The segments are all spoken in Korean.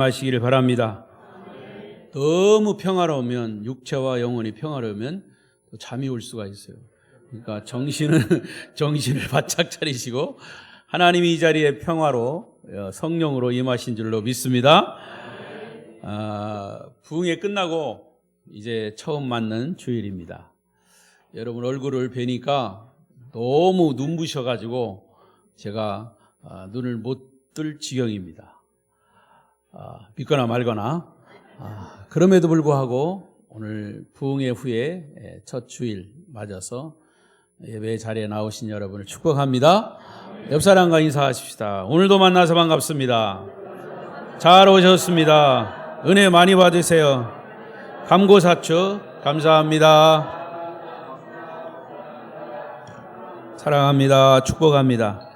하시기를 바랍니다. 너무 평화로우면, 육체와 영혼이 평화로우면 잠이 올 수가 있어요. 그러니까 정신을 바짝 차리시고 하나님이 이 자리에 평화로 성령으로 임하신 줄로 믿습니다. 부흥회 끝나고 이제 처음 맞는 주일입니다. 여러분 얼굴을 뵈니까 너무 눈부셔가지고 제가 눈을 못 뜰 지경입니다. 믿거나 말거나. 그럼에도 불구하고 오늘 부흥회 후에 첫 주일 맞아서 예배 자리에 나오신 여러분을 축복합니다. 옆 사람과 인사하십시다. 오늘도 만나서 반갑습니다. 잘 오셨습니다. 은혜 많이 받으세요. 감고사축 감사합니다. 사랑합니다. 축복합니다.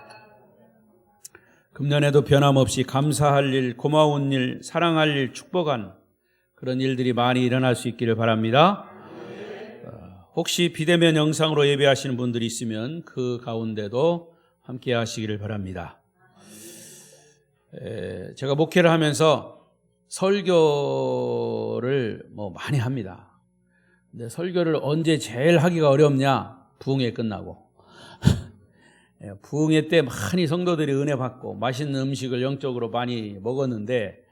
금년에도 변함없이 감사할 일, 고마운 일, 사랑할 일, 축복한 그런 일들이 많이 일어날 수 있기를 바랍니다. 혹시 비대면 영상으로 예배하시는 분들이 있으면 그 가운데도 함께 하시기를 바랍니다. 제가 목회를 하면서 설교를 많이 합니다. 근데 설교를 언제 제일 하기가 어렵냐? 부흥회 끝나고. 부흥회 때 많이 성도들이 은혜 받고 맛있는 음식을 영적으로 많이 먹었는데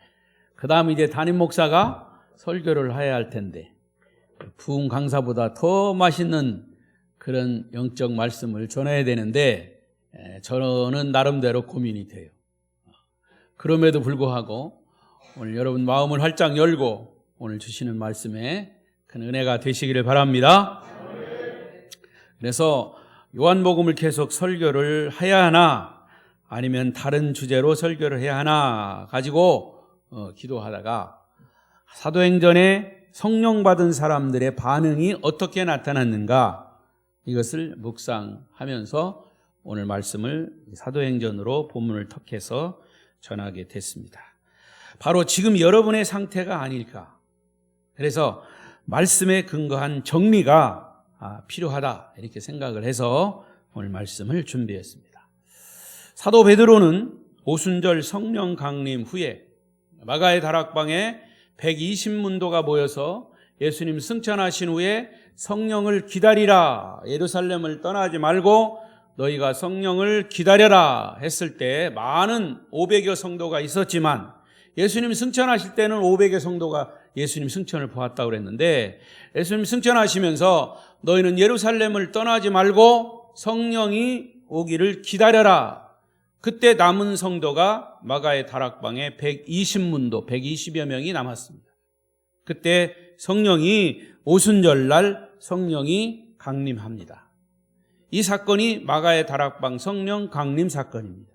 그 다음 이제 담임 목사가 설교를 해야 할 텐데 부흥 강사보다 더 맛있는 그런 영적 말씀을 전해야 되는데 저는 나름대로 고민이 돼요. 그럼에도 불구하고 오늘 여러분 마음을 활짝 열고 오늘 주시는 말씀에 큰 은혜가 되시기를 바랍니다. 그래서 요한복음을 계속 설교를 해야 하나 아니면 다른 주제로 설교를 해야 하나 가지고 기도하다가 사도행전에 성령 받은 사람들의 반응이 어떻게 나타났는가 이것을 묵상하면서 오늘 말씀을 사도행전으로 본문을 턱해서 전하게 됐습니다. 바로 지금 여러분의 상태가 아닐까. 그래서 말씀에 근거한 정리가 필요하다 이렇게 생각을 해서 오늘 말씀을 준비했습니다. 사도 베드로는 오순절 성령 강림 후에 마가의 다락방에 120문도가 모여서 예수님 승천하신 후에 성령을 기다리라, 예루살렘을 떠나지 말고 너희가 성령을 기다려라 했을 때 많은 500여 성도가 있었지만 예수님 승천하실 때는 500여 성도가 예수님 승천을 보았다고 그랬는데 예수님 승천하시면서 너희는 예루살렘을 떠나지 말고 성령이 오기를 기다려라. 그때 남은 성도가 마가의 다락방에 120문도, 120여 명이 남았습니다. 그때 성령이 오순절날 성령이 강림합니다. 이 사건이 마가의 다락방 성령 강림 사건입니다.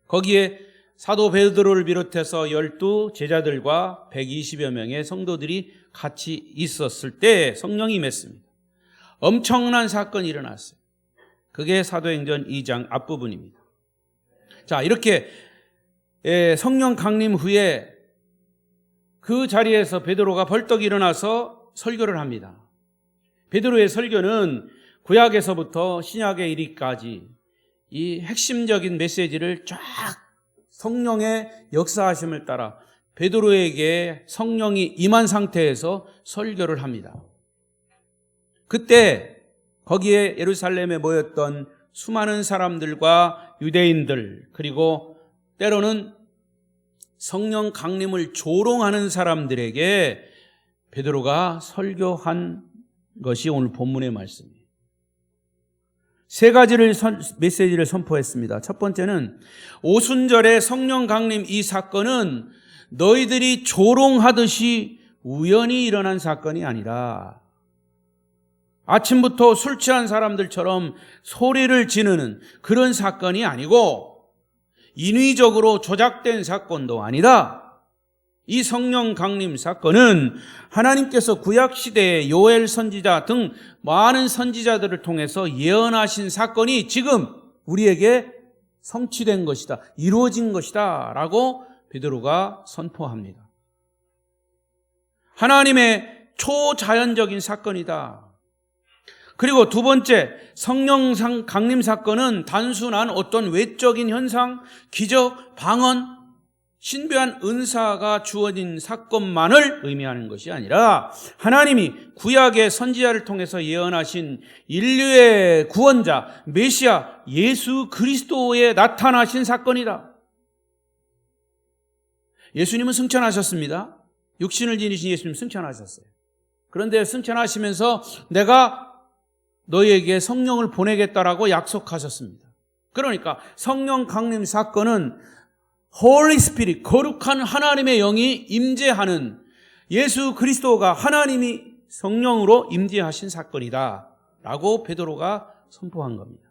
거기에 사도 베드로를 비롯해서 12 제자들과 120여 명의 성도들이 같이 있었을 때 성령이 임했습니다. 엄청난 사건이 일어났어요. 그게 사도행전 2장 앞부분입니다. 자, 이렇게 성령 강림 후에 그 자리에서 베드로가 벌떡 일어나서 설교를 합니다. 베드로의 설교는 구약에서부터 신약에 이르기까지 이 핵심적인 메시지를 쫙 성령의 역사하심을 따라 베드로에게 성령이 임한 상태에서 설교를 합니다. 그때 거기에 예루살렘에 모였던 수많은 사람들과 유대인들 그리고 때로는 성령 강림을 조롱하는 사람들에게 베드로가 설교한 것이 오늘 본문의 말씀이에요. 세 가지를 메시지를 선포했습니다. 첫 번째는 오순절의 성령 강림 이 사건은 너희들이 조롱하듯이 우연히 일어난 사건이 아니라 아침부터 술 취한 사람들처럼 소리를 지르는 그런 사건이 아니고 인위적으로 조작된 사건도 아니다. 이 성령 강림 사건은 하나님께서 구약시대의 요엘 선지자 등 많은 선지자들을 통해서 예언하신 사건이 지금 우리에게 성취된 것이다. 이루어진 것이다. 라고 베드로가 선포합니다. 하나님의 초자연적인 사건이다. 그리고 두 번째, 성령 강림 사건은 단순한 어떤 외적인 현상, 기적, 방언, 신비한 은사가 주어진 사건만을 의미하는 것이 아니라 하나님이 구약의 선지자를 통해서 예언하신 인류의 구원자 메시아 예수 그리스도에 나타나신 사건이다. 예수님은 승천하셨습니다. 육신을 지니신 예수님 승천하셨어요. 그런데 승천하시면서 내가 너희에게 성령을 보내겠다라고 약속하셨습니다. 그러니까 성령 강림 사건은 Holy Spirit, 거룩한 하나님의 영이 임재하는, 예수 그리스도가 하나님이 성령으로 임재하신 사건이다 라고 베드로가 선포한 겁니다.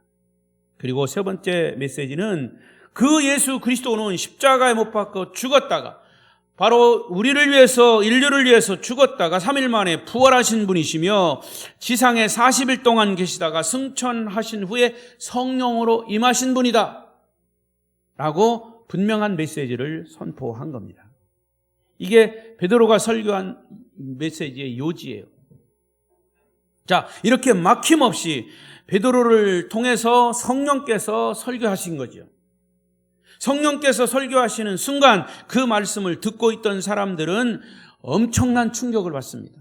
그리고 세 번째 메시지는 그 예수 그리스도는 십자가에 못 박혀 죽었다가 바로 우리를 위해서, 인류를 위해서 죽었다가 3일 만에 부활하신 분이시며 지상에 40일 동안 계시다가 승천하신 후에 성령으로 임하신 분이다 라고 분명한 메시지를 선포한 겁니다. 이게 베드로가 설교한 메시지의 요지예요. 자, 이렇게 막힘없이 베드로를 통해서 성령께서 설교하신 거죠. 성령께서 설교하시는 순간 그 말씀을 듣고 있던 사람들은 엄청난 충격을 받습니다.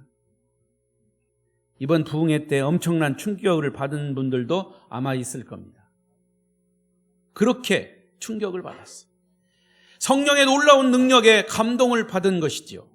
이번 부흥회 때 엄청난 충격을 받은 분들도 아마 있을 겁니다. 그렇게 충격을 받았어요. 성령의 놀라운 능력에 감동을 받은 것이지요.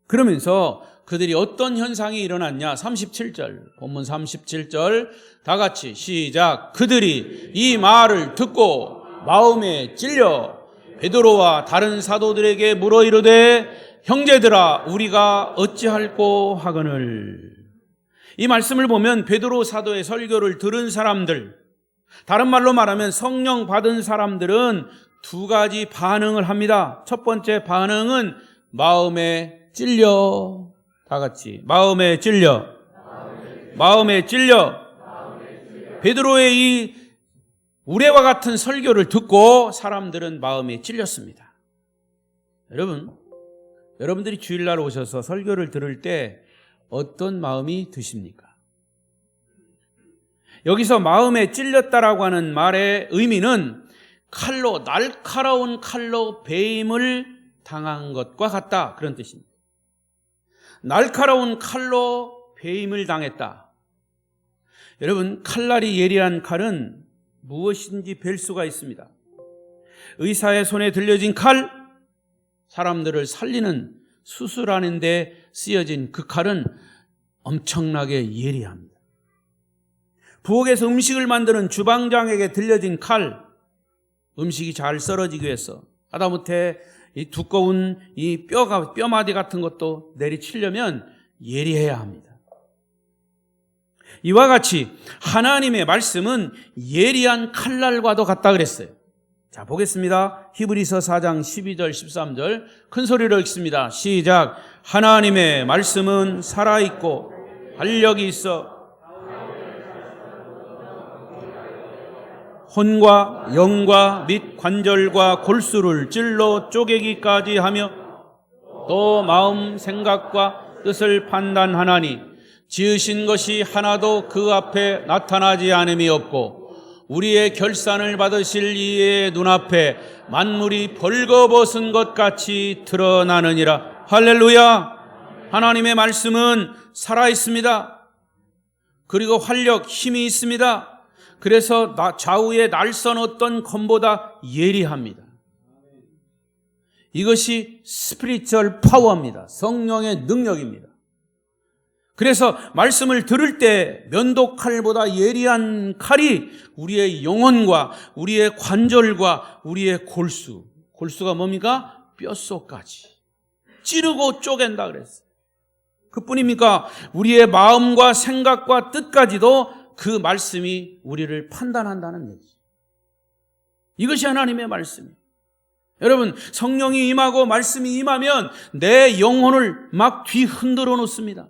그러면서 그들이 어떤 현상이 일어났냐? 37절, 본문 37절 다 같이 시작. 그들이 이 말을 듣고 마음에 찔려 베드로와 다른 사도들에게 물어 이르되 형제들아 우리가 어찌할꼬 하거늘. 이 말씀을 보면 베드로 사도의 설교를 들은 사람들, 다른 말로 말하면 성령 받은 사람들은 두 가지 반응을 합니다. 첫 번째 반응은 마음에 찔려. 다 같이 마음에 찔려. 마음에 찔려. 베드로의 이 우레와 같은 설교를 듣고 사람들은 마음에 찔렸습니다. 여러분들이 주일날 오셔서 설교를 들을 때 어떤 마음이 드십니까? 여기서 마음에 찔렸다라고 하는 말의 의미는 칼로, 날카로운 칼로 배임을 당한 것과 같다, 그런 뜻입니다. 날카로운 칼로 배임을 당했다. 여러분, 칼날이 예리한 칼은 무엇인지 뵐 수가 있습니다. 의사의 손에 들려진 칼, 사람들을 살리는 수술하는 데 쓰여진 그 칼은 엄청나게 예리합니다. 부엌에서 음식을 만드는 주방장에게 들려진 칼, 음식이 잘 썰어지기 위해서 하다못해 이 두꺼운 이 뼈마디 같은 것도 내리치려면 예리해야 합니다. 이와 같이 하나님의 말씀은 예리한 칼날과도 같다 그랬어요. 자, 보겠습니다. 히브리서 4장 12절 13절 큰 소리로 읽습니다. 시작. 하나님의 말씀은 살아있고 활력이 있어 혼과 영과 및 관절과 골수를 찔러 쪼개기까지 하며 또 마음 생각과 뜻을 판단하나니 지으신 것이 하나도 그 앞에 나타나지 않음이 없고 우리의 결산을 받으실 이의 눈앞에 만물이 벌거벗은 것 같이 드러나느니라. 할렐루야. 하나님의 말씀은 살아있습니다. 그리고 활력, 힘이 있습니다. 그래서 좌우에 날선 어떤 검보다 예리합니다. 이것이 스피리추얼 파워입니다. 성령의 능력입니다. 그래서 말씀을 들을 때 면도칼보다 예리한 칼이 우리의 영혼과 우리의 관절과 우리의 골수가 뭡니까? 뼛속까지 찌르고 쪼갠다 그랬어요. 그뿐입니까? 우리의 마음과 생각과 뜻까지도 그 말씀이 우리를 판단한다는 얘기죠. 이것이 하나님의 말씀이에요. 여러분, 성령이 임하고 말씀이 임하면 내 영혼을 막 뒤흔들어 놓습니다.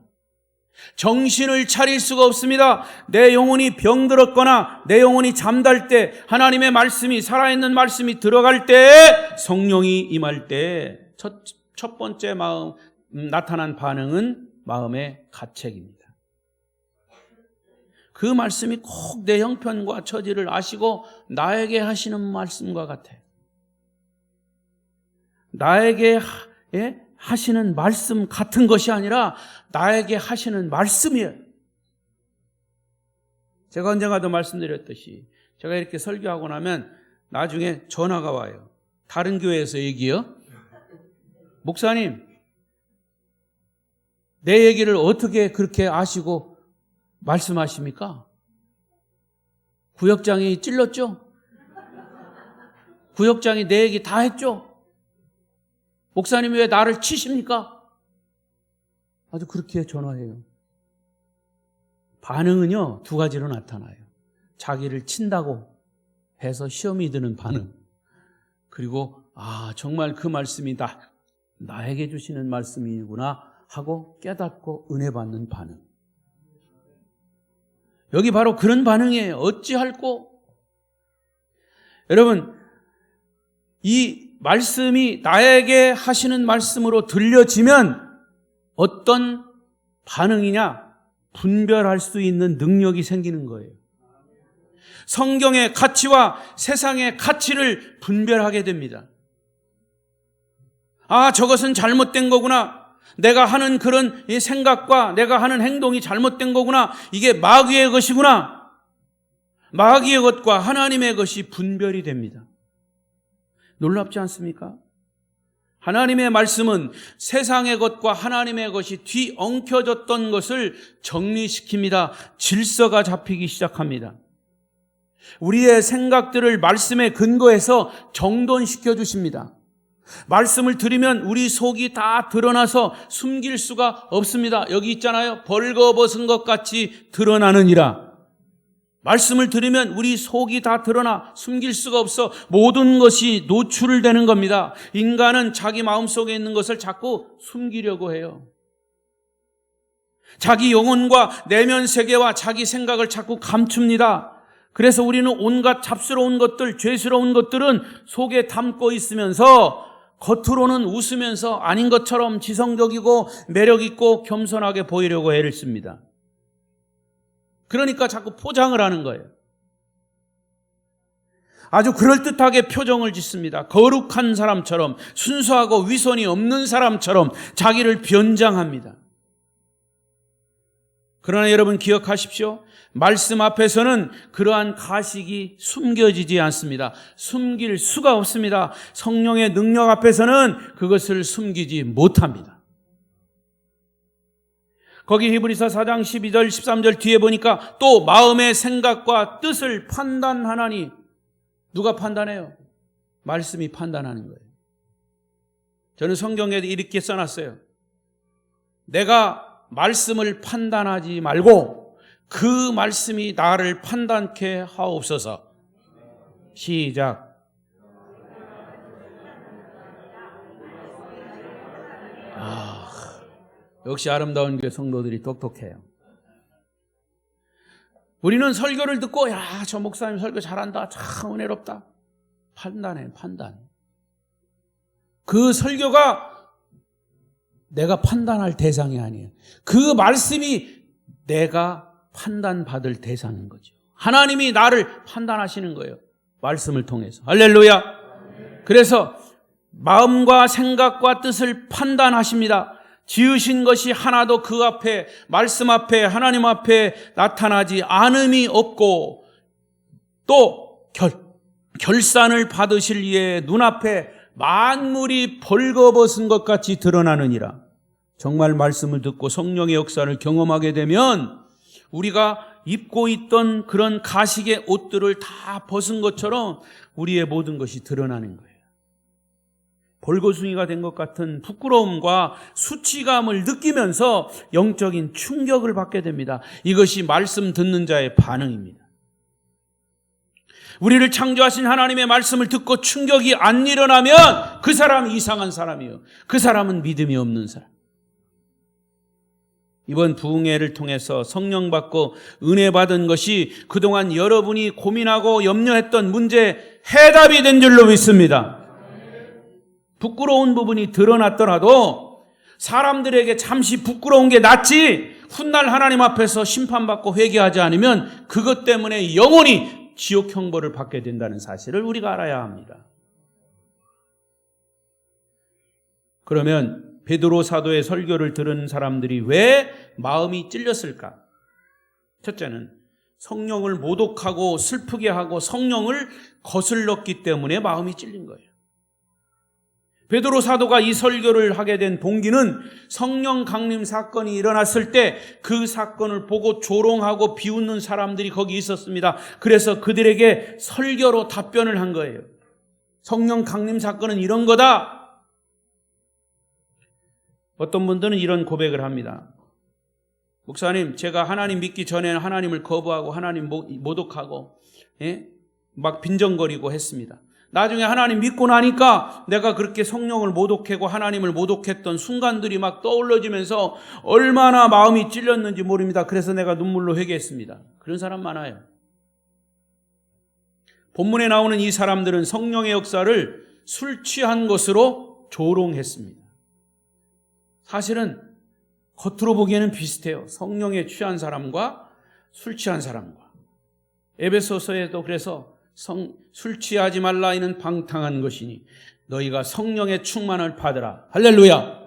정신을 차릴 수가 없습니다. 내 영혼이 병들었거나 내 영혼이 잠잘 때 하나님의 말씀이, 살아있는 말씀이 들어갈 때, 성령이 임할 때 첫 번째 나타난 반응은 마음의 가책입니다. 그 말씀이 꼭 내 형편과 처지를 아시고 나에게 하시는 말씀과 같아요. 나에게 하시는 말씀 같은 것이 아니라 나에게 하시는 말씀이에요. 제가 언젠가도 말씀드렸듯이 제가 이렇게 설교하고 나면 나중에 전화가 와요. 다른 교회에서 얘기요. 목사님, 내 얘기를 어떻게 그렇게 아시고 말씀하십니까? 구역장이 찔렀죠? 구역장이 내 얘기 다 했죠? 목사님이 왜 나를 치십니까? 아주 그렇게 전화해요. 반응은요, 두 가지로 나타나요. 자기를 친다고 해서 시험이 드는 반응. 그리고 정말 그 말씀이 나에게 주시는 말씀이구나 하고 깨닫고 은혜 받는 반응. 여기 바로 그런 반응이에요. 어찌할꼬? 여러분, 이 말씀이 나에게 하시는 말씀으로 들려지면 어떤 반응이냐? 분별할 수 있는 능력이 생기는 거예요. 성경의 가치와 세상의 가치를 분별하게 됩니다. 저것은 잘못된 거구나. 내가 하는 그런 생각과 내가 하는 행동이 잘못된 거구나. 이게 마귀의 것이구나. 마귀의 것과 하나님의 것이 분별이 됩니다. 놀랍지 않습니까? 하나님의 말씀은 세상의 것과 하나님의 것이 뒤엉켜졌던 것을 정리시킵니다. 질서가 잡히기 시작합니다. 우리의 생각들을 말씀에 근거해서 정돈시켜 주십니다. 말씀을 들으면 우리 속이 다 드러나서 숨길 수가 없습니다. 여기 있잖아요. 벌거벗은 것 같이 드러나느니라. 말씀을 들으면 우리 속이 다 드러나 숨길 수가 없어 모든 것이 노출되는 겁니다. 인간은 자기 마음속에 있는 것을 자꾸 숨기려고 해요. 자기 영혼과 내면 세계와 자기 생각을 자꾸 감춥니다. 그래서 우리는 온갖 잡스러운 것들, 죄스러운 것들은 속에 담고 있으면서 겉으로는 웃으면서 아닌 것처럼 지성적이고 매력있고 겸손하게 보이려고 애를 씁니다. 그러니까 자꾸 포장을 하는 거예요. 아주 그럴듯하게 표정을 짓습니다. 거룩한 사람처럼, 순수하고 위선이 없는 사람처럼 자기를 변장합니다. 그러나 여러분 기억하십시오. 말씀 앞에서는 그러한 가식이 숨겨지지 않습니다. 숨길 수가 없습니다. 성령의 능력 앞에서는 그것을 숨기지 못합니다. 거기 히브리서 4장 12절 13절 뒤에 보니까 또 마음의 생각과 뜻을 판단하나니, 누가 판단해요? 말씀이 판단하는 거예요. 저는 성경에 이렇게 써놨어요. 내가 말씀을 판단하지 말고 그 말씀이 나를 판단케 하옵소서. 시작. 역시 아름다운 교회 성도들이 똑똑해요. 우리는 설교를 듣고 저 목사님 설교 잘한다, 참 은혜롭다. 판단해, 판단. 그 설교가 내가 판단할 대상이 아니에요. 그 말씀이 내가 판단받을 대상인 거죠. 하나님이 나를 판단하시는 거예요. 말씀을 통해서. 할렐루야. 그래서 마음과 생각과 뜻을 판단하십니다. 지으신 것이 하나도 그 앞에, 말씀 앞에, 하나님 앞에 나타나지 않음이 없고, 또 결산을 받으실 이의 눈앞에 만물이 벌거벗은 것 같이 드러나느니라. 정말 말씀을 듣고 성령의 역사를 경험하게 되면 우리가 입고 있던 그런 가식의 옷들을 다 벗은 것처럼 우리의 모든 것이 드러나는 거예요. 벌거숭이가 된 것 같은 부끄러움과 수치감을 느끼면서 영적인 충격을 받게 됩니다. 이것이 말씀 듣는 자의 반응입니다. 우리를 창조하신 하나님의 말씀을 듣고 충격이 안 일어나면 그 사람이 이상한 사람이에요. 그 사람은 믿음이 없는 사람. 이번 부흥회를 통해서 성령 받고 은혜 받은 것이 그동안 여러분이 고민하고 염려했던 문제에 해답이 된 줄로 믿습니다. 부끄러운 부분이 드러났더라도 사람들에게 잠시 부끄러운 게 낫지, 훗날 하나님 앞에서 심판받고 회개하지 않으면 그것 때문에 영원히 지옥 형벌을 받게 된다는 사실을 우리가 알아야 합니다. 그러면 베드로 사도의 설교를 들은 사람들이 왜 마음이 찔렸을까? 첫째는 성령을 모독하고 슬프게 하고 성령을 거슬렀기 때문에 마음이 찔린 거예요. 베드로 사도가 이 설교를 하게 된 동기는 성령 강림 사건이 일어났을 때 그 사건을 보고 조롱하고 비웃는 사람들이 거기 있었습니다. 그래서 그들에게 설교로 답변을 한 거예요. 성령 강림 사건은 이런 거다. 어떤 분들은 이런 고백을 합니다. 목사님, 제가 하나님 믿기 전에는 하나님을 거부하고 하나님 모독하고 막 빈정거리고 했습니다. 나중에 하나님 믿고 나니까 내가 그렇게 성령을 모독하고 하나님을 모독했던 순간들이 막 떠올라지면서 얼마나 마음이 찔렸는지 모릅니다. 그래서 내가 눈물로 회개했습니다. 그런 사람 많아요. 본문에 나오는 이 사람들은 성령의 역사를 술 취한 것으로 조롱했습니다. 사실은 겉으로 보기에는 비슷해요. 성령에 취한 사람과 술 취한 사람과. 에베소서에도 그래서 술 취하지 말라 이는 방탕한 것이니 너희가 성령의 충만을 받으라. 할렐루야.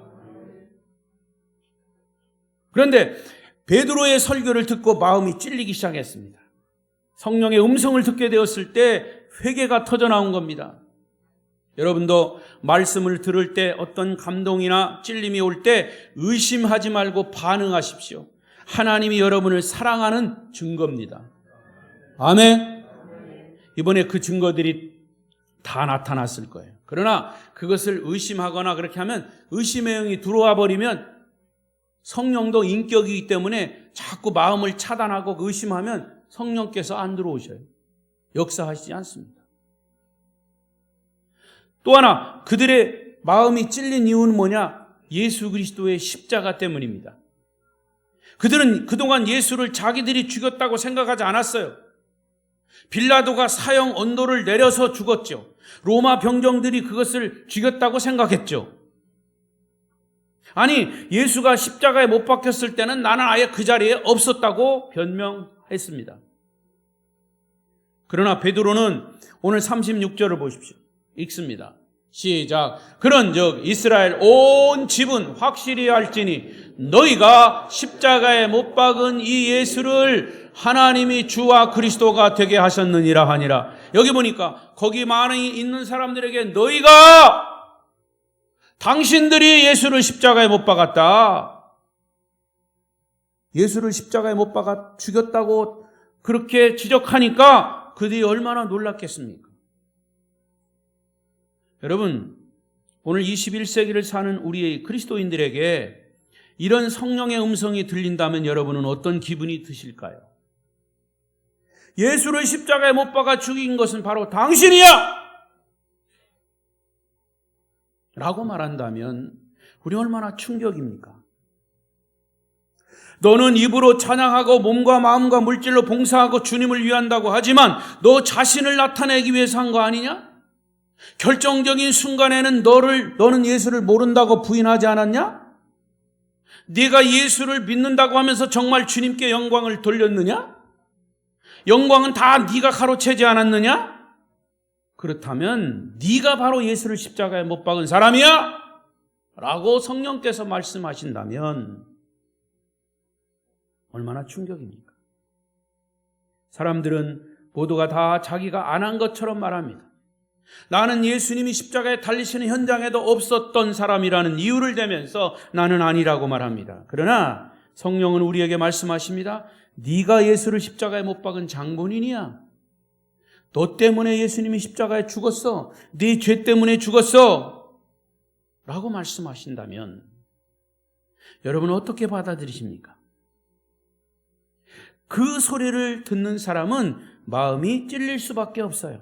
그런데 베드로의 설교를 듣고 마음이 찔리기 시작했습니다. 성령의 음성을 듣게 되었을 때 회개가 터져 나온 겁니다. 여러분도 말씀을 들을 때 어떤 감동이나 찔림이 올 때 의심하지 말고 반응하십시오. 하나님이 여러분을 사랑하는 증거입니다. 아멘. 이번에 그 증거들이 다 나타났을 거예요. 그러나 그것을 의심하거나 그렇게 하면 의심의 영이 들어와 버리면 성령도 인격이기 때문에 자꾸 마음을 차단하고 의심하면 성령께서 안 들어오셔요. 역사하시지 않습니다. 또 하나 그들의 마음이 찔린 이유는 뭐냐? 예수 그리스도의 십자가 때문입니다. 그들은 그동안 예수를 자기들이 죽였다고 생각하지 않았어요. 빌라도가 사형 언도를 내려서 죽었죠. 로마 병정들이 그것을 죽였다고 생각했죠. 아니, 예수가 십자가에 못 박혔을 때는 나는 아예 그 자리에 없었다고 변명했습니다. 그러나 베드로는 오늘 36절을 보십시오. 읽습니다. 시작. 그런즉 이스라엘 온 집은 확실히 알지니 너희가 십자가에 못 박은 이 예수를 하나님이 주와 그리스도가 되게 하셨느니라 하니라. 여기 보니까 거기 많이 있는 사람들에게 너희가 당신들이 예수를 십자가에 못 박았다. 예수를 십자가에 못 박아 죽였다고 그렇게 지적하니까 그들이 얼마나 놀랐겠습니까? 여러분, 오늘 21세기를 사는 우리 그리스도인들에게 이런 성령의 음성이 들린다면 여러분은 어떤 기분이 드실까요? 예수를 십자가에 못 박아 죽인 것은 바로 당신이야! 라고 말한다면 우리 얼마나 충격입니까? 너는 입으로 찬양하고 몸과 마음과 물질로 봉사하고 주님을 위한다고 하지만 너 자신을 나타내기 위해서 한 거 아니냐? 결정적인 순간에는 너는 예수를 모른다고 부인하지 않았냐? 네가 예수를 믿는다고 하면서 정말 주님께 영광을 돌렸느냐? 영광은 다 네가 가로채지 않았느냐? 그렇다면 네가 바로 예수를 십자가에 못 박은 사람이야! 라고 성령께서 말씀하신다면 얼마나 충격입니까? 사람들은 모두가 다 자기가 안 한 것처럼 말합니다. 나는 예수님이 십자가에 달리시는 현장에도 없었던 사람이라는 이유를 대면서 나는 아니라고 말합니다. 그러나 성령은 우리에게 말씀하십니다. 네가 예수를 십자가에 못 박은 장본인이야. 너 때문에 예수님이 십자가에 죽었어. 네 죄 때문에 죽었어. 라고 말씀하신다면 여러분은 어떻게 받아들이십니까? 그 소리를 듣는 사람은 마음이 찔릴 수밖에 없어요.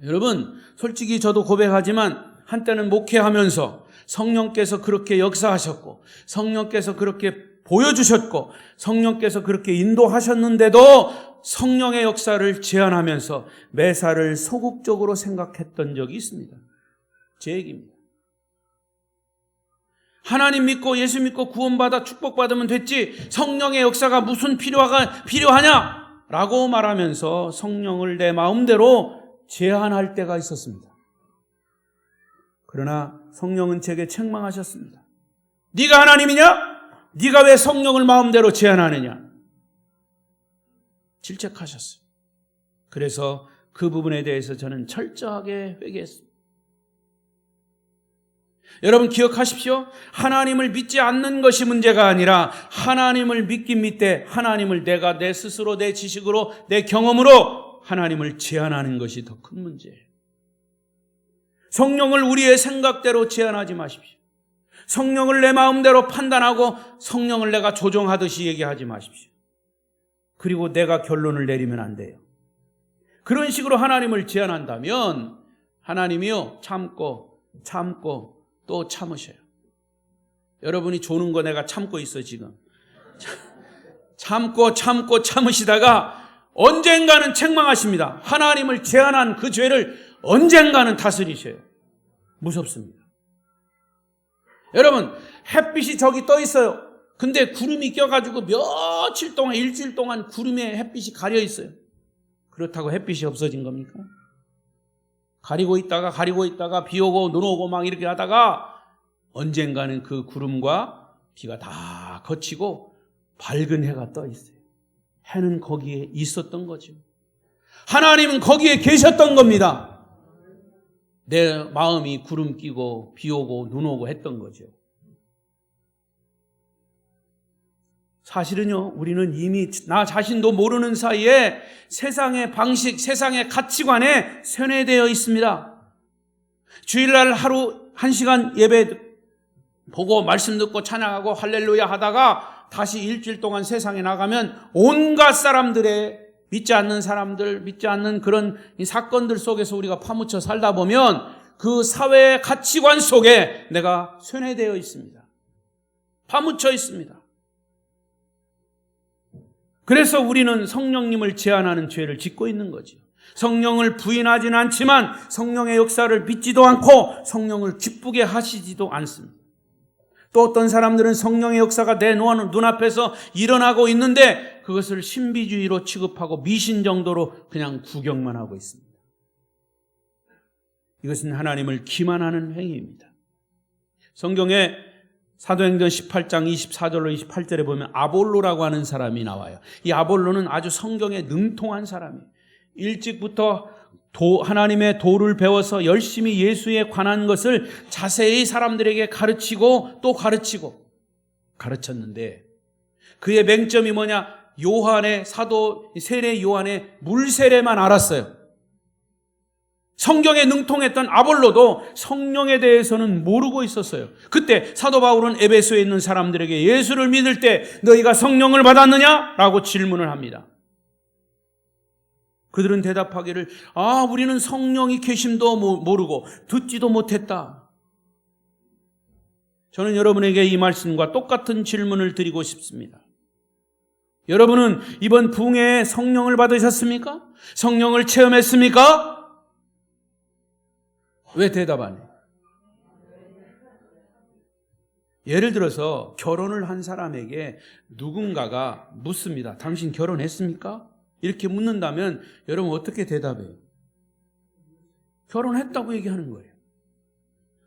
여러분, 솔직히 저도 고백하지만 한때는 목회하면서 성령께서 그렇게 역사하셨고 성령께서 그렇게 보여주셨고 성령께서 그렇게 인도하셨는데도 성령의 역사를 제한하면서 매사를 소극적으로 생각했던 적이 있습니다. 제 얘기입니다. 하나님 믿고 예수 믿고 구원받아 축복받으면 됐지 성령의 역사가 무슨 필요하냐? 라고 말하면서 성령을 내 마음대로 제한할 때가 있었습니다. 그러나 성령은 제게 책망하셨습니다. 네가 하나님이냐? 네가 왜 성령을 마음대로 제한하느냐? 질책하셨어요. 그래서 그 부분에 대해서 저는 철저하게 회개했습니다. 여러분 기억하십시오. 하나님을 믿지 않는 것이 문제가 아니라 하나님을 믿긴 믿되 하나님을 내가 내 스스로 내 지식으로 내 경험으로 하나님을 제한하는 것이 더 큰 문제예요. 성령을 우리의 생각대로 제한하지 마십시오. 성령을 내 마음대로 판단하고 성령을 내가 조종하듯이 얘기하지 마십시오. 그리고 내가 결론을 내리면 안 돼요. 그런 식으로 하나님을 제한한다면 하나님이요 참고 또 참으셔요. 여러분이 조는 거 내가 참고 있어 지금. 참고 참으시다가 언젠가는 책망하십니다. 하나님을 제한한 그 죄를 언젠가는 다스리셔요. 무섭습니다. 여러분 햇빛이 저기 떠 있어요. 근데 구름이 껴가지고 며칠 동안 일주일 동안 구름에 햇빛이 가려 있어요. 그렇다고 햇빛이 없어진 겁니까? 가리고 있다가 비 오고 눈 오고 막 이렇게 하다가 언젠가는 그 구름과 비가 다 거치고 밝은 해가 떠 있어요. 해는 거기에 있었던 거죠. 하나님은 거기에 계셨던 겁니다. 내 마음이 구름 끼고 비 오고 눈 오고 했던 거죠. 사실은요, 우리는 이미 나 자신도 모르는 사이에 세상의 방식, 세상의 가치관에 세뇌되어 있습니다. 주일날 하루 1시간 예배 보고 말씀 듣고 찬양하고 할렐루야 하다가 다시 일주일 동안 세상에 나가면 온갖 사람들의 믿지 않는 사람들, 믿지 않는 그런 사건들 속에서 우리가 파묻혀 살다 보면 그 사회의 가치관 속에 내가 세뇌되어 있습니다. 파묻혀 있습니다. 그래서 우리는 성령님을 제한하는 죄를 짓고 있는 거죠. 성령을 부인하지는 않지만 성령의 역사를 믿지도 않고 성령을 기쁘게 하시지도 않습니다. 또 어떤 사람들은 성령의 역사가 내 눈앞에서 일어나고 있는데 그것을 신비주의로 취급하고 미신 정도로 그냥 구경만 하고 있습니다. 이것은 하나님을 기만하는 행위입니다. 성경에 사도행전 18장 24절로 28절에 보면 아볼로라고 하는 사람이 나와요. 이 아볼로는 아주 성경에 능통한 사람이에요. 일찍부터 하나님의 도를 배워서 열심히 예수에 관한 것을 자세히 사람들에게 가르치고 또 가르쳤는데 그의 맹점이 뭐냐? 요한의 사도 세례 요한의 물세례만 알았어요. 성경에 능통했던 아볼로도 성령에 대해서는 모르고 있었어요. 그때 사도 바울은 에베소에 있는 사람들에게 예수를 믿을 때 너희가 성령을 받았느냐? 라고 질문을 합니다. 그들은 대답하기를 우리는 성령이 계심도 모르고 듣지도 못했다. 저는 여러분에게 이 말씀과 똑같은 질문을 드리고 싶습니다. 여러분은 이번 부흥회에 성령을 받으셨습니까? 성령을 체험했습니까? 왜 대답 안 해요? 예를 들어서 결혼을 한 사람에게 누군가가 묻습니다. 당신 결혼했습니까? 이렇게 묻는다면 여러분 어떻게 대답해요? 결혼했다고 얘기하는 거예요.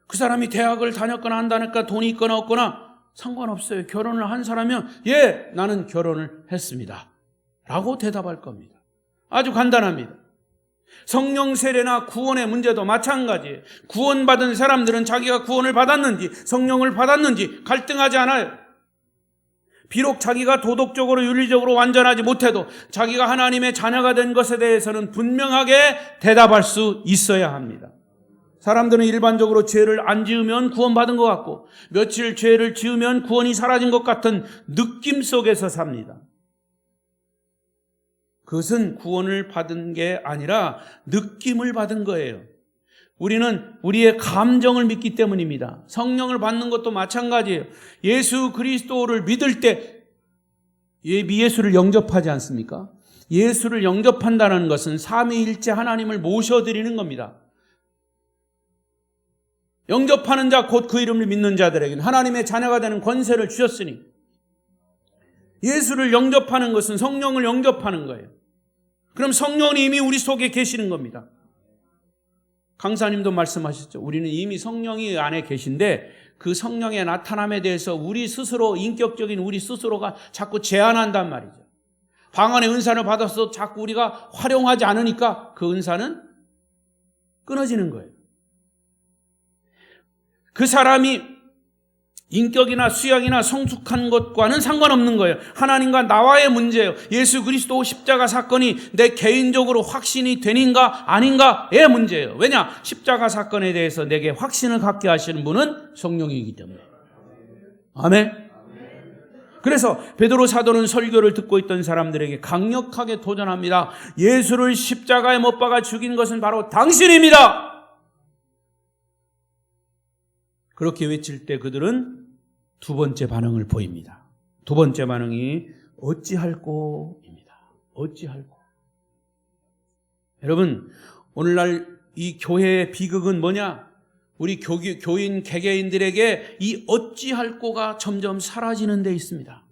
그 사람이 대학을 다녔거나 안 다녔거나 돈이 있거나 없거나 상관없어요. 결혼을 한 사람이면 예, 나는 결혼을 했습니다. 라고 대답할 겁니다. 아주 간단합니다. 성령 세례나 구원의 문제도 마찬가지예요. 구원받은 사람들은 자기가 구원을 받았는지 성령을 받았는지 갈등하지 않아요. 비록 자기가 도덕적으로 윤리적으로 완전하지 못해도 자기가 하나님의 자녀가 된 것에 대해서는 분명하게 대답할 수 있어야 합니다. 사람들은 일반적으로 죄를 안 지으면 구원받은 것 같고 며칠 죄를 지으면 구원이 사라진 것 같은 느낌 속에서 삽니다. 그것은 구원을 받은 게 아니라 느낌을 받은 거예요. 우리는 우리의 감정을 믿기 때문입니다. 성령을 받는 것도 마찬가지예요. 예수 그리스도를 믿을 때 예수를 영접하지 않습니까? 예수를 영접한다는 것은 삼위일체 하나님을 모셔드리는 겁니다. 영접하는 자 곧 그 이름을 믿는 자들에게는 하나님의 자녀가 되는 권세를 주셨으니 예수를 영접하는 것은 성령을 영접하는 거예요. 그럼 성령이 이미 우리 속에 계시는 겁니다. 강사님도 말씀하셨죠. 우리는 이미 성령이 안에 계신데 그 성령의 나타남에 대해서 우리 스스로, 인격적인 우리 스스로가 자꾸 제한한단 말이죠. 방언의 은사를 받아서 자꾸 우리가 활용하지 않으니까 그 은사는 끊어지는 거예요. 그 사람이 인격이나 수양이나 성숙한 것과는 상관없는 거예요. 하나님과 나와의 문제예요. 예수 그리스도 십자가 사건이 내 개인적으로 확신이 되는가 아닌가의 문제예요. 왜냐? 십자가 사건에 대해서 내게 확신을 갖게 하시는 분은 성령이기 때문에. 아멘. 그래서 베드로 사도는 설교를 듣고 있던 사람들에게 강력하게 도전합니다. 예수를 십자가에 못 박아 죽인 것은 바로 당신입니다. 그렇게 외칠 때 그들은 두 번째 반응을 보입니다. 두 번째 반응이 어찌할꼬입니다. 어찌할꼬. 여러분, 오늘날 이 교회의 비극은 뭐냐? 우리 교인 개개인들에게 이 어찌할꼬가 점점 사라지는 데 있습니다.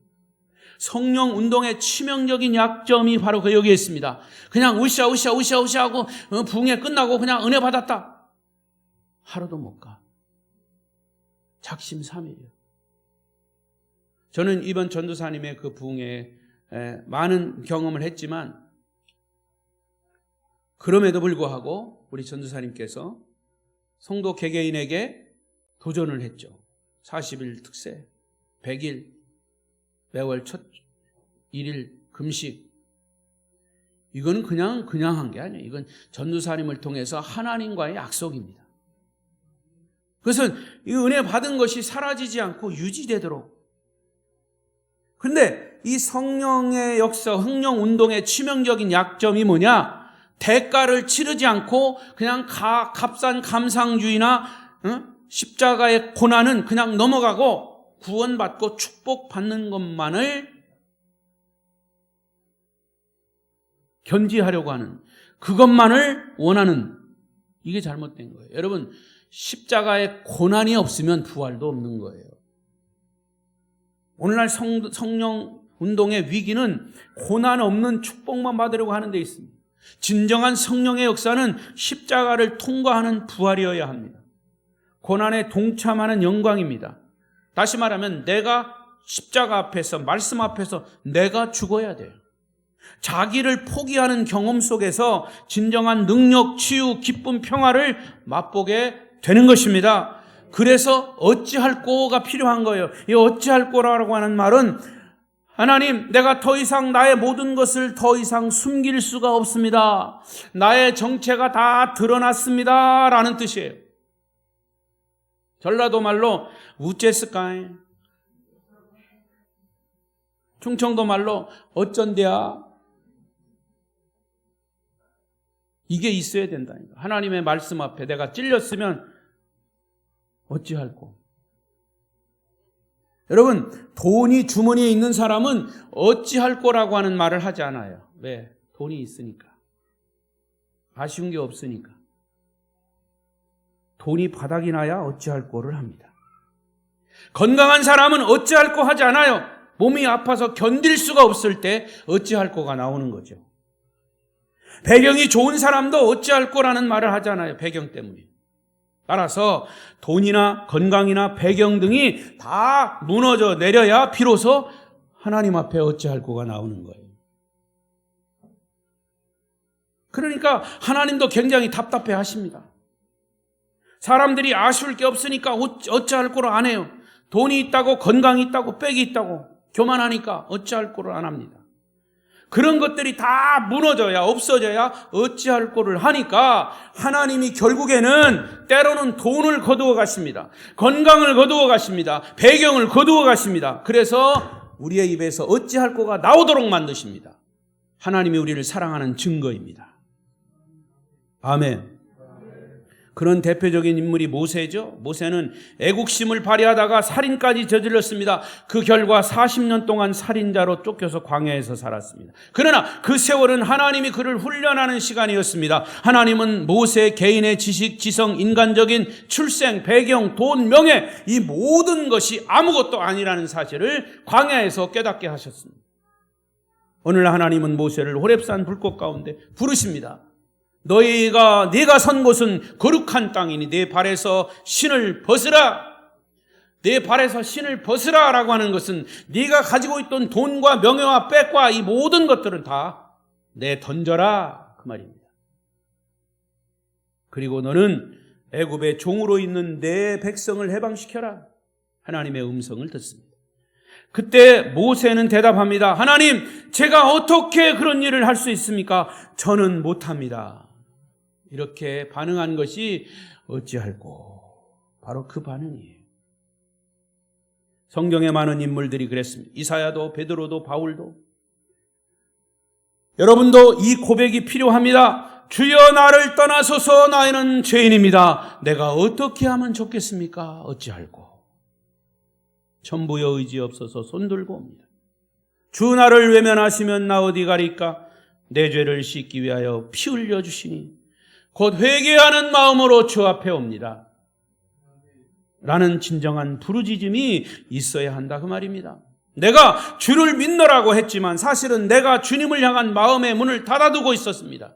성령 운동의 치명적인 약점이 바로 그 여기에 있습니다. 그냥 으쌰으쌰 하고 부흥회 끝나고 그냥 은혜 받았다. 하루도 못 가. 작심삼일이요. 저는 이번 전도사님의 그 부흥회에 많은 경험을 했지만 그럼에도 불구하고 우리 전도사님께서 성도 개개인에게 도전을 했죠. 40일 특세, 100일, 매월 첫 1일 금식. 이건 그냥 한 게 아니에요. 이건 전도사님을 통해서 하나님과의 약속입니다. 그것은 이 은혜 받은 것이 사라지지 않고 유지되도록. 그런데 이 성령의 역사, 성령 운동의 치명적인 약점이 뭐냐? 대가를 치르지 않고 그냥 값싼 감상주의나 십자가의 고난은 그냥 넘어가고 구원받고 축복받는 것만을 견지하려고 하는, 그것만을 원하는, 이게 잘못된 거예요. 여러분, 십자가의 고난이 없으면 부활도 없는 거예요. 오늘날 성령 운동의 위기는 고난 없는 축복만 받으려고 하는 데 있습니다. 진정한 성령의 역사는 십자가를 통과하는 부활이어야 합니다. 고난에 동참하는 영광입니다. 다시 말하면 내가 십자가 앞에서, 말씀 앞에서 내가 죽어야 돼요. 자기를 포기하는 경험 속에서 진정한 능력, 치유, 기쁨, 평화를 맛보게 되는 것입니다. 그래서 어찌할꼬가 필요한 거예요. 이 어찌할꼬라고 하는 말은 하나님, 내가 더 이상 나의 모든 것을 더 이상 숨길 수가 없습니다. 나의 정체가 다 드러났습니다. 라는 뜻이에요. 전라도 말로 우째스까이, 충청도 말로 어쩐대야. 이게 있어야 된다니까. 하나님의 말씀 앞에 내가 찔렸으면 어찌할꼬. 여러분, 돈이 주머니에 있는 사람은 어찌할꼬라고 하는 말을 하지 않아요. 왜? 돈이 있으니까. 아쉬운 게 없으니까. 돈이 바닥이 나야 어찌할꼬를 합니다. 건강한 사람은 어찌할꼬 하지 않아요. 몸이 아파서 견딜 수가 없을 때 어찌할꼬가 나오는 거죠. 배경이 좋은 사람도 어찌할꼬라는 말을 하지 않아요. 배경 때문에. 따라서 돈이나 건강이나 배경 등이 다 무너져 내려야 비로소 하나님 앞에 어찌할꼬가 나오는 거예요. 그러니까 하나님도 굉장히 답답해 하십니다. 사람들이 아쉬울 게 없으니까 어찌할꼬를 안 해요. 돈이 있다고, 건강이 있다고, 빽이 있다고 교만하니까 어찌할꼬를 안 합니다. 그런 것들이 다 무너져야, 없어져야 어찌할꼬를 하니까 하나님이 결국에는 때로는 돈을 거두어 가십니다. 건강을 거두어 가십니다. 배경을 거두어 가십니다. 그래서 우리의 입에서 어찌할꼬가 나오도록 만드십니다. 하나님이 우리를 사랑하는 증거입니다. 아멘. 그런 대표적인 인물이 모세죠. 모세는 애국심을 발휘하다가 살인까지 저질렀습니다. 그 결과 40년 동안 살인자로 쫓겨서 광야에서 살았습니다. 그러나 그 세월은 하나님이 그를 훈련하는 시간이었습니다. 하나님은 모세 개인의 지식, 지성, 인간적인 출생, 배경, 돈, 명예, 이 모든 것이 아무것도 아니라는 사실을 광야에서 깨닫게 하셨습니다. 오늘 하나님은 모세를 호렙산 불꽃 가운데 부르십니다. 네가 선 곳은 거룩한 땅이니 내 발에서 신을 벗으라. 내 발에서 신을 벗으라 라고 하는 것은 네가 가지고 있던 돈과 명예와 빽과 이 모든 것들은 다 내던져라 그 말입니다. 그리고 너는 애굽의 종으로 있는 내 백성을 해방시켜라. 하나님의 음성을 듣습니다. 그때 모세는 대답합니다. 하나님, 제가 어떻게 그런 일을 할 수 있습니까? 저는 못합니다. 이렇게 반응한 것이 어찌할꼬? 바로 그 반응이에요. 성경에 많은 인물들이 그랬습니다. 이사야도, 베드로도, 바울도. 여러분도 이 고백이 필요합니다. 주여 나를 떠나소서 나는 죄인입니다. 내가 어떻게 하면 좋겠습니까? 어찌할꼬? 천부여 의지 없어서 손들고 옵니다. 주 나를 외면하시면 나 어디 가리까? 내 죄를 씻기 위하여 피 흘려 주시니 곧 회개하는 마음으로 주 앞에 옵니다. 라는 진정한 부르짖음이 있어야 한다 그 말입니다. 내가 주를 믿노라고 했지만 사실은 내가 주님을 향한 마음의 문을 닫아두고 있었습니다.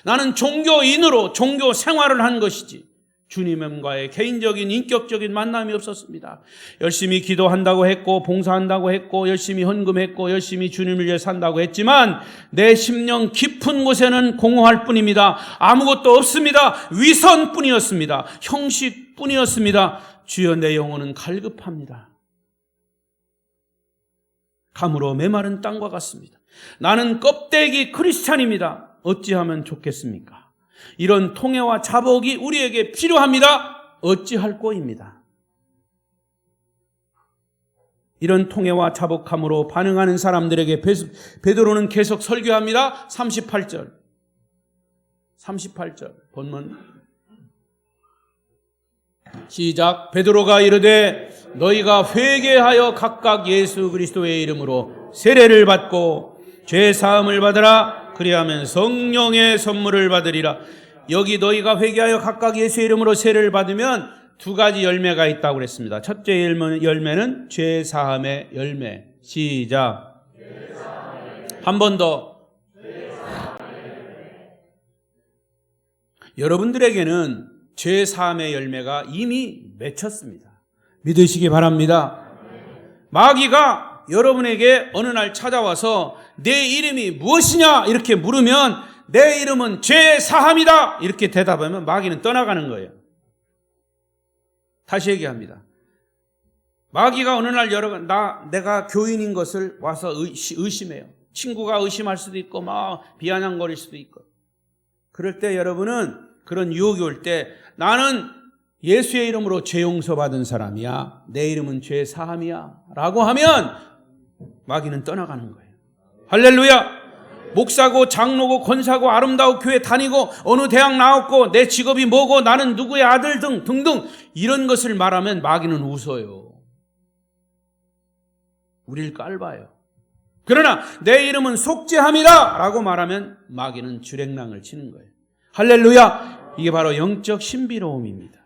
나는 종교인으로 종교 생활을 한 것이지 주님과의 개인적인 인격적인 만남이 없었습니다. 열심히 기도한다고 했고 봉사한다고 했고 열심히 헌금했고 열심히 주님을 위해 산다고 했지만 내 심령 깊은 곳에는 공허할 뿐입니다. 아무것도 없습니다. 위선뿐이었습니다. 형식뿐이었습니다. 주여 내 영혼은 갈급합니다. 감으로 메마른 땅과 같습니다. 나는 껍데기 크리스찬입니다. 어찌하면 좋겠습니까? 이런 통해와 자복이 우리에게 필요합니다. 어찌할꼬입니다. 이런 통해와 자복함으로 반응하는 사람들에게 베드로는 계속 설교합니다. 38절 본문 시작. 베드로가 이르되 너희가 회개하여 각각 예수 그리스도의 이름으로 세례를 받고 죄 사함을 받으라. 그리하면 성령의 선물을 받으리라. 여기 너희가 회개하여 각각 예수의 이름으로 세례를 받으면 두 가지 열매가 있다고 그랬습니다. 첫째 열매는 죄 사함의 열매. 시작. 한 번 더. 여러분들에게는 죄 사함의 열매가 이미 맺혔습니다. 믿으시기 바랍니다. 마귀가 여러분에게 어느 날 찾아와서 내 이름이 무엇이냐 이렇게 물으면 내 이름은 죄 사함이다 이렇게 대답하면 마귀는 떠나가는 거예요. 다시 얘기합니다. 마귀가 어느 날 내가 교인인 것을 와서 의심해요. 친구가 의심할 수도 있고 막 비아냥거릴 수도 있고. 그럴 때 여러분은 그런 유혹이 올 때 나는 예수의 이름으로 죄 용서받은 사람이야. 내 이름은 죄 사함이야 라고 하면 마귀는 떠나가는 거예요. 할렐루야. 목사고 장로고 권사고 아름다운 교회 다니고 어느 대학 나왔고 내 직업이 뭐고 나는 누구의 아들 등등 이런 것을 말하면 마귀는 웃어요. 우리를 깔봐요. 그러나 내 이름은 속죄함이라 라고 말하면 마귀는 주랭랑을 치는 거예요. 할렐루야. 이게 바로 영적 신비로움입니다.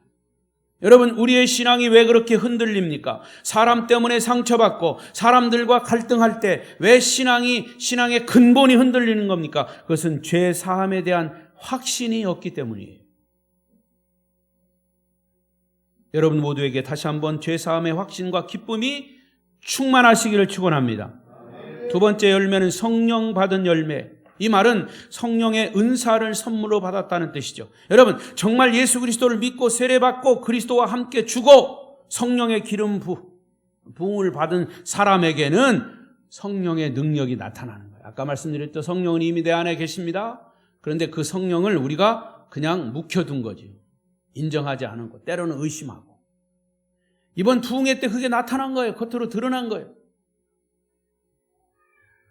여러분, 우리의 신앙이 왜 그렇게 흔들립니까? 사람 때문에 상처받고 사람들과 갈등할 때 왜 신앙의 근본이 흔들리는 겁니까? 그것은 죄 사함에 대한 확신이 없기 때문이에요. 여러분 모두에게 다시 한번 죄 사함의 확신과 기쁨이 충만하시기를 축원합니다. 두 번째 열매는 성령 받은 열매. 이 말은 성령의 은사를 선물로 받았다는 뜻이죠. 여러분, 정말 예수 그리스도를 믿고 세례받고 그리스도와 함께 죽어 성령의 기름 부음을 받은 사람에게는 성령의 능력이 나타나는 거예요. 아까 말씀드렸던 성령은 이미 내 안에 계십니다. 그런데 그 성령을 우리가 그냥 묵혀둔 거지. 인정하지 않은 거, 때로는 의심하고. 이번 부흥회 때 그게 나타난 거예요. 겉으로 드러난 거예요.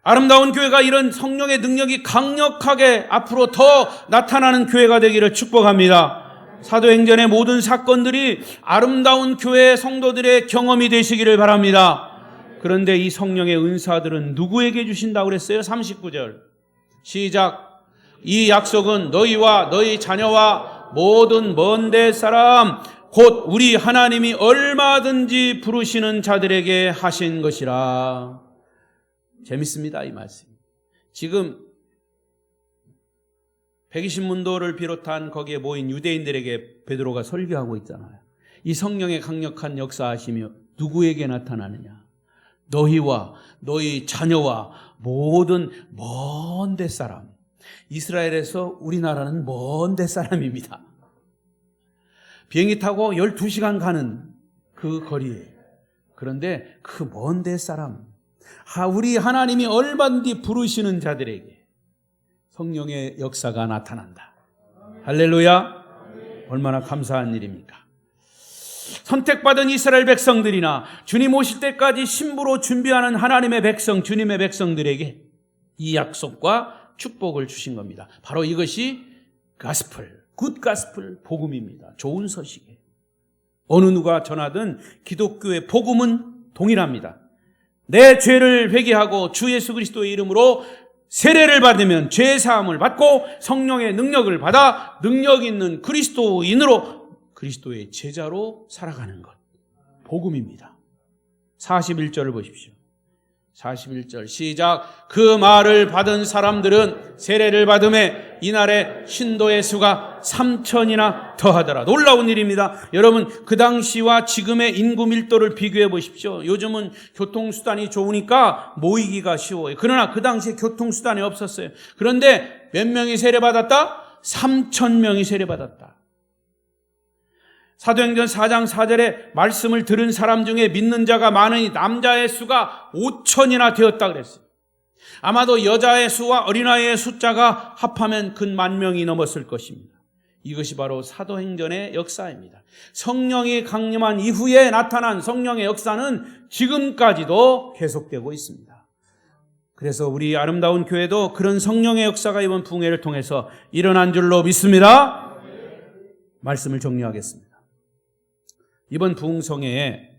아름다운 교회가 이런 성령의 능력이 강력하게 앞으로 더 나타나는 교회가 되기를 축복합니다. 사도행전의 모든 사건들이 아름다운 교회 성도들의 경험이 되시기를 바랍니다. 그런데 이 성령의 은사들은 누구에게 주신다고 그랬어요? 39절 시작. 이 약속은 너희와 너희 자녀와 모든 먼데 사람 곧 우리 하나님이 얼마든지 부르시는 자들에게 하신 것이라. 재밌습니다, 이 말씀. 지금 120문도를 비롯한 거기에 모인 유대인들에게 베드로가 설교하고 있잖아요. 이 성령의 강력한 역사하심이 누구에게 나타나느냐? 너희와 너희 자녀와 모든 먼 데 사람. 이스라엘에서 우리나라는 먼 데 사람입니다. 비행기 타고 12시간 가는 그 거리에. 그런데 그 먼 데 사람, 우리 하나님이 얼마든지 부르시는 자들에게 성령의 역사가 나타난다. 할렐루야. 얼마나 감사한 일입니까? 선택받은 이스라엘 백성들이나 주님 오실 때까지 신부로 준비하는 하나님의 백성, 주님의 백성들에게 이 약속과 축복을 주신 겁니다. 바로 이것이 가스펠, 굿 가스펠 복음입니다. 좋은 소식이에요. 어느 누가 전하든 기독교의 복음은 동일합니다. 내 죄를 회개하고 주 예수 그리스도의 이름으로 세례를 받으면 죄 사함을 받고 성령의 능력을 받아 능력 있는 그리스도인으로 그리스도의 제자로 살아가는 것. 복음입니다. 41절을 보십시오. 41절 시작. 그 말을 받은 사람들은 세례를 받음에 이날에 신도의 수가 3,000이나 더하더라. 놀라운 일입니다. 여러분, 그 당시와 지금의 인구 밀도를 비교해 보십시오. 요즘은 교통수단이 좋으니까 모이기가 쉬워요. 그러나 그 당시에 교통수단이 없었어요. 그런데 몇 명이 세례받았다? 3,000명이 세례받았다. 사도행전 4장 4절에 말씀을 들은 사람 중에 믿는 자가 많으니 남자의 수가 5,000이나 되었다 그랬어요. 아마도 여자의 수와 어린아이의 숫자가 합하면 근 10,000명이 넘었을 것입니다. 이것이 바로 사도행전의 역사입니다. 성령이 강림한 이후에 나타난 성령의 역사는 지금까지도 계속되고 있습니다. 그래서 우리 아름다운 교회도 그런 성령의 역사가 이번 부흥회를 통해서 일어난 줄로 믿습니다. 말씀을 정리하겠습니다. 이번 부흥성회에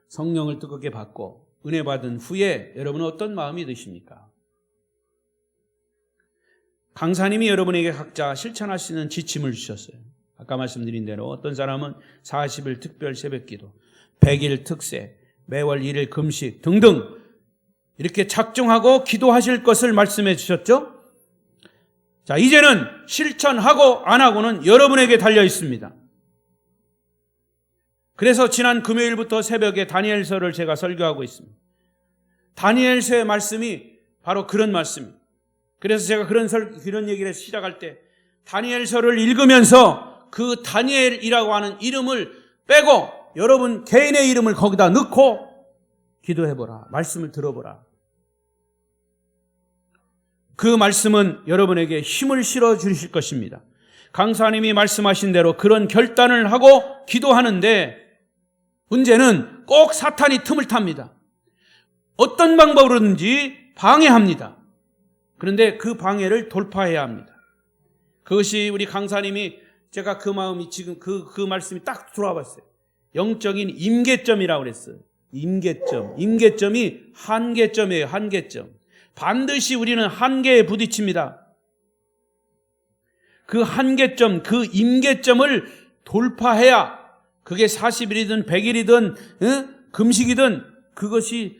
성령을 뜨겁게 받고 은혜 받은 후에 여러분은 어떤 마음이 드십니까? 강사님이 여러분에게 각자 실천할 수 있는 지침을 주셨어요. 아까 말씀드린 대로 어떤 사람은 40일 특별 새벽기도, 100일 특세, 매월 1일 금식 등등 이렇게 작정하고 기도하실 것을 말씀해 주셨죠? 자, 이제는 실천하고 안 하고는 여러분에게 달려 있습니다. 그래서 지난 금요일부터 새벽에 다니엘서를 제가 설교하고 있습니다. 다니엘서의 말씀이 바로 그런 말씀입니다. 그래서 제가 그런 얘기를 시작할 때 다니엘서를 읽으면서 그 다니엘이라고 하는 이름을 빼고 여러분 개인의 이름을 거기다 넣고 기도해보라. 말씀을 들어보라. 그 말씀은 여러분에게 힘을 실어 주실 것입니다. 강사님이 말씀하신 대로 그런 결단을 하고 기도하는데 문제는 꼭 사탄이 틈을 탑니다. 어떤 방법으로든지 방해합니다. 그런데 그 방해를 돌파해야 합니다. 그것이 우리 강사님이 제가 그 마음이 지금 그 말씀이 딱 들어와 봤어요. 영적인 임계점이라고 그랬어요. 임계점. 임계점이 한계점이에요. 한계점. 반드시 우리는 한계에 부딪힙니다. 그 한계점, 그 임계점을 돌파해야 그게 40일이든 100일이든 금식이든 그것이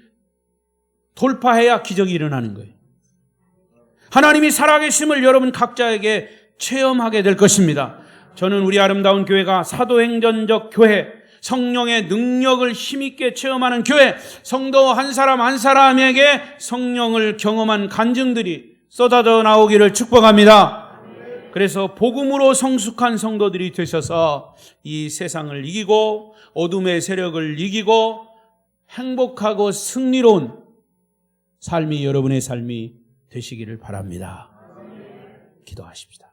돌파해야 기적이 일어나는 거예요. 하나님이 살아계심을 여러분 각자에게 체험하게 될 것입니다. 저는 우리 아름다운 교회가 사도행전적 교회, 성령의 능력을 힘있게 체험하는 교회, 성도 한 사람 한 사람에게 성령을 경험한 간증들이 쏟아져 나오기를 축복합니다. 그래서 복음으로 성숙한 성도들이 되셔서 이 세상을 이기고 어둠의 세력을 이기고 행복하고 승리로운 삶이 여러분의 삶이 되시기를 바랍니다. 기도하십시다.